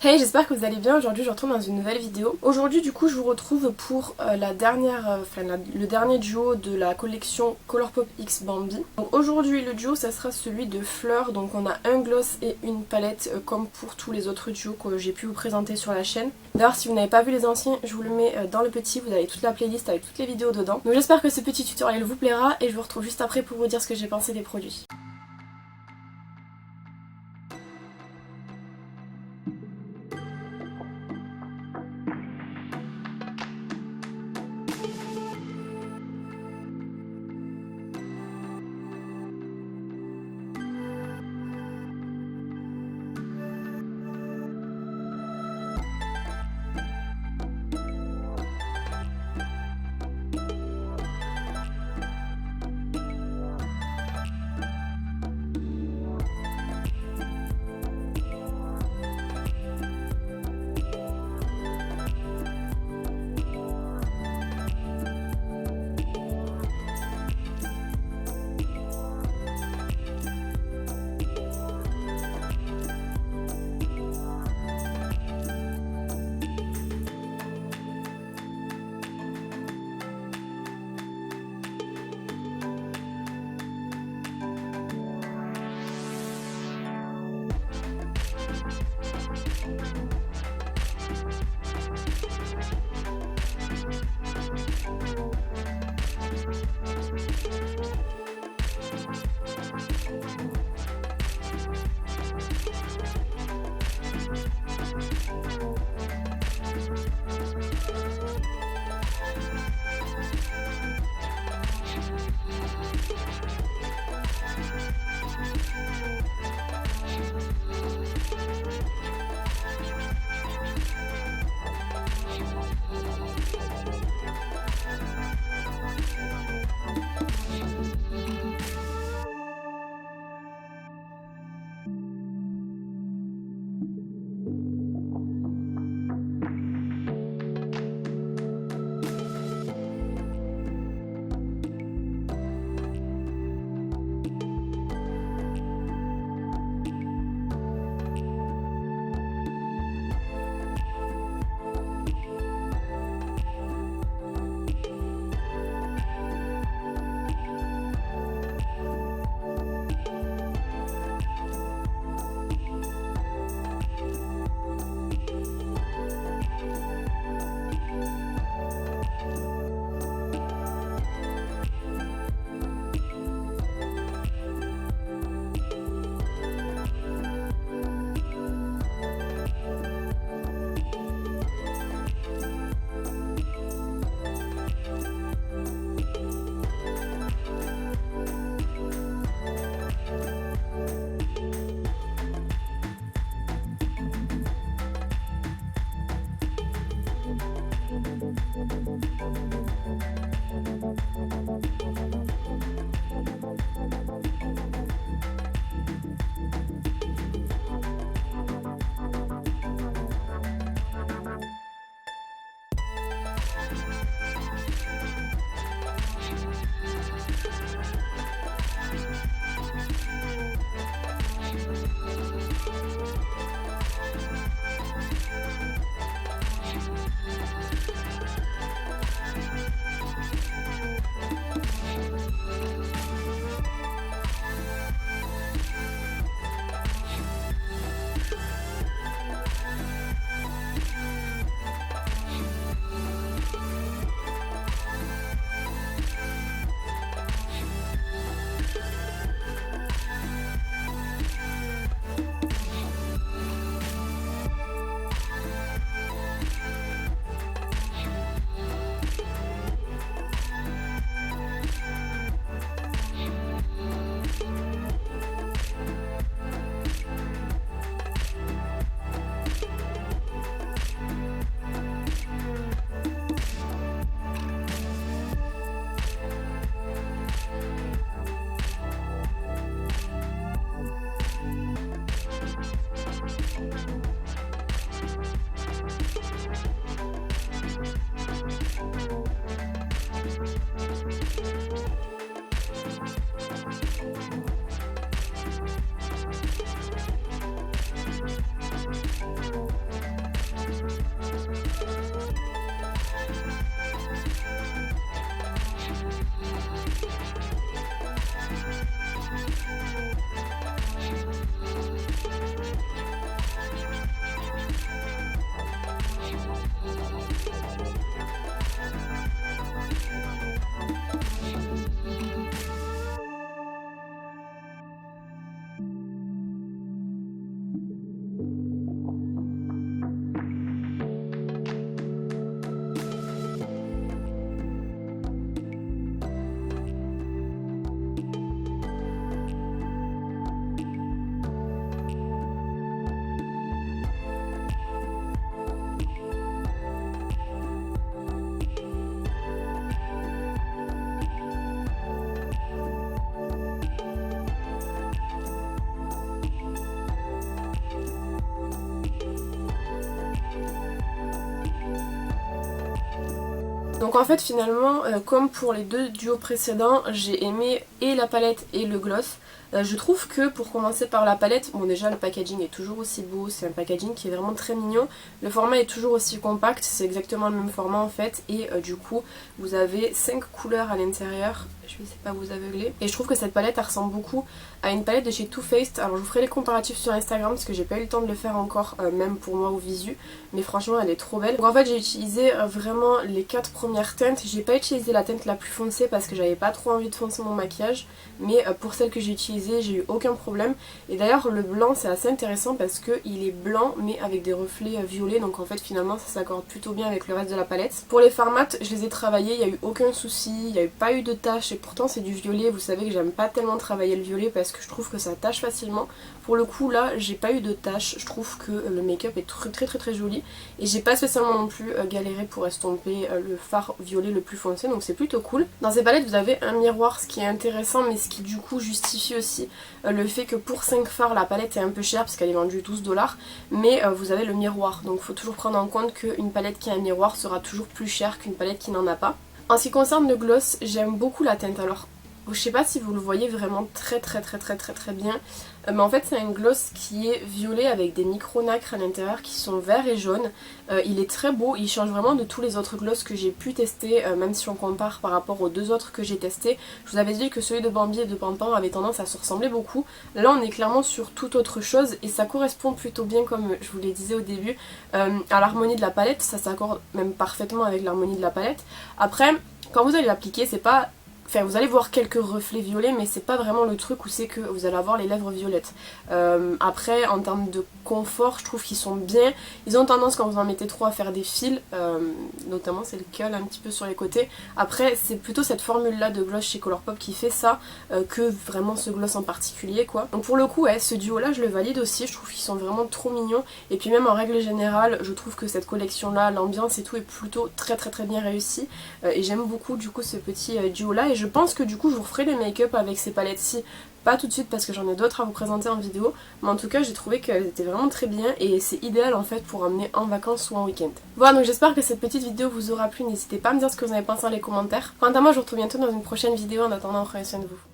Hey, j'espère que vous allez bien. Aujourd'hui je retourne dans une nouvelle vidéo. Aujourd'hui du coup je vous retrouve pour le dernier duo de la collection Colourpop X Bambi. Donc aujourd'hui le duo ça sera celui de Fleur. Donc on a un gloss et une palette comme pour tous les autres duos que j'ai pu vous présenter sur la chaîne. D'ailleurs si vous n'avez pas vu les anciens, je vous le mets dans le petit, vous avez toute la playlist avec toutes les vidéos dedans. Donc j'espère que ce petit tutoriel vous plaira et je vous retrouve juste après pour vous dire ce que j'ai pensé des produits. Donc en fait finalement comme pour les deux duos précédents, j'ai aimé et la palette et le gloss. Je trouve que pour commencer par la palette, bon déjà le packaging est toujours aussi beau, c'est un packaging qui est vraiment très mignon. Le format est toujours aussi compact, c'est exactement le même format en fait. Et du coup vous avez 5 couleurs à l'intérieur, je vais essayer de pas vous aveugler. Et je trouve que cette palette elle ressemble beaucoup à une palette de chez Too Faced. Alors je vous ferai les comparatifs sur Instagram parce que j'ai pas eu le temps de le faire encore, même pour moi au visu. Mais franchement elle est trop belle. Donc en fait j'ai utilisé vraiment les 4 premières teintes. J'ai pas utilisé la teinte la plus foncée parce que j'avais pas trop envie de foncer mon maquillage. Mais pour celle que j'ai utilisée j'ai eu aucun problème. Et d'ailleurs le blanc c'est assez intéressant parce qu'il est blanc mais avec des reflets violets. Donc en fait finalement ça s'accorde plutôt bien avec le reste de la palette. Pour les fards mat je les ai travaillés, il n'y a eu aucun souci, il n'y a pas eu de taches. Et pourtant c'est du violet, vous savez que j'aime pas tellement travailler le violet parce que je trouve que ça tache facilement. Pour le coup là j'ai pas eu de taches, je trouve que le make-up est très joli. Et j'ai pas spécialement non plus galéré pour estomper le fard violet le plus foncé, donc c'est plutôt cool. Dans ces palettes vous avez un miroir, ce qui est intéressant mais ce qui du coup justifie aussi le fait que pour 5 fards la palette est un peu chère parce qu'elle est vendue 12 $, mais vous avez le miroir, donc il faut toujours prendre en compte qu'une palette qui a un miroir sera toujours plus chère qu'une palette qui n'en a pas. En ce qui concerne le gloss, j'aime beaucoup la teinte. Alors je sais pas si vous le voyez vraiment très bien, mais en fait c'est un gloss qui est violet avec des micro nacres à l'intérieur qui sont verts et jaunes. Il est très beau, il change vraiment de tous les autres gloss que j'ai pu tester, même si on compare par rapport aux deux autres que j'ai testés. Je vous avais dit que celui de Bambi et de Pampan avait tendance à se ressembler beaucoup. Là on est clairement sur toute autre chose et ça correspond plutôt bien, comme je vous le disais au début, à l'harmonie de la palette. Ça s'accorde même parfaitement avec l'harmonie de la palette. Après quand vous allez l'appliquer c'est pas... Enfin, vous allez voir quelques reflets violets, mais c'est pas vraiment le truc où c'est que vous allez avoir les lèvres violettes. Après, en termes de confort, je trouve qu'ils sont bien. Ils ont tendance, quand vous en mettez trop, à faire des fils, notamment c'est le cas un petit peu sur les côtés. Après, c'est plutôt cette formule-là de gloss chez Colourpop qui fait ça, que vraiment ce gloss en particulier, quoi. Donc pour le coup, ouais, ce duo-là, je le valide aussi. Je trouve qu'ils sont vraiment trop mignons. Et puis même en règle générale, je trouve que cette collection-là, l'ambiance et tout est plutôt très bien réussi. Et j'aime beaucoup du coup ce petit duo-là. Et je pense que du coup je vous referai les make-up avec ces palettes-ci, pas tout de suite parce que j'en ai d'autres à vous présenter en vidéo, mais en tout cas j'ai trouvé qu'elles étaient vraiment très bien et c'est idéal en fait pour emmener en vacances ou en week-end. Voilà, donc j'espère que cette petite vidéo vous aura plu, n'hésitez pas à me dire ce que vous en avez pensé dans les commentaires. Quant à moi je vous retrouve bientôt dans une prochaine vidéo, en attendant prenez soin de vous.